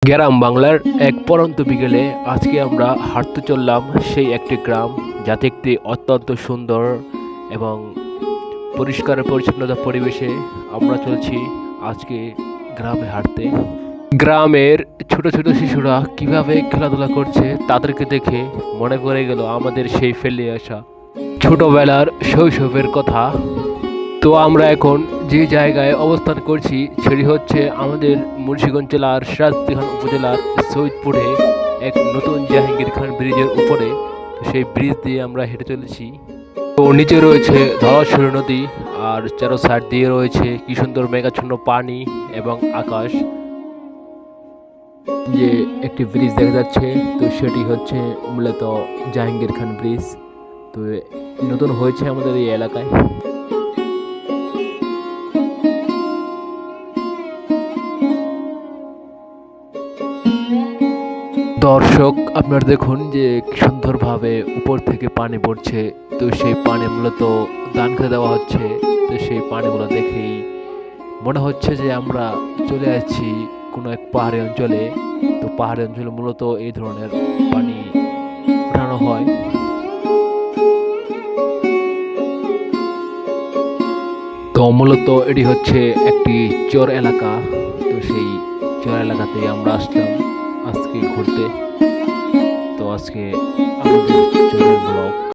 গ্রাম বাংলার এক পড়ন্ত বিকেলে আজকে আমরা হাঁটতে চললাম সেই একটি গ্রাম, যা দেখতে অত্যন্ত সুন্দর এবং পরিষ্কার পরিচ্ছন্নতা পরিবেশে আমরা চলছি আজকে গ্রামে হাঁটতে। গ্রামের ছোট ছোট শিশুরা কিভাবে খেলাধুলা করছে তাদেরকে দেখে মনে পড়ে গেল আমাদের সেই ফেলে আসা ছোটবেলার শৈশবের কথা। তো আমরা এখন যে জায়গায় অবস্থান করছি সেটি হচ্ছে আমাদের মুন্সিগঞ্জ জেলার সিরাজদিখান উপজেলার সৈয়দপুরে এক নতুন জাহাঙ্গীর খান ব্রিজের উপরে। তো সেই ব্রিজ দিয়ে আমরা হেঁটে চলেছি। তো নিচে রয়েছে ধলেশ্বরী নদী, আর চারো সাইড দিয়ে রয়েছে কি সুন্দর মেঘাচ্ছন্ন পানি এবং আকাশ। যে একটি ব্রিজ দেখা যাচ্ছে, তো সেটি হচ্ছে মূলত জাহাঙ্গীর খান ব্রিজ। তো নতুন হয়েছে আমাদের এই এলাকায়। দর্শক, আপনারা দেখুন যে কি সুন্দরভাবে উপর থেকে পানি পড়ছে। তো সেই পানি মূলত দান করে দেওয়া হচ্ছে। তো সেই পানিগুলো দেখেই মনে হচ্ছে যে আমরা চলে আসছি কোনো এক পাহাড়ি অঞ্চলে। তো পাহাড়ি অঞ্চলে মূলত এই ধরনের পানি উঠানো হয়। তো মূলত এটি হচ্ছে একটি চর এলাকা। তো সেই চর এলাকাতে আমরা আসলাম আজকে ঘুরতে। তো আজকে আমাদের চরের ব্লগ।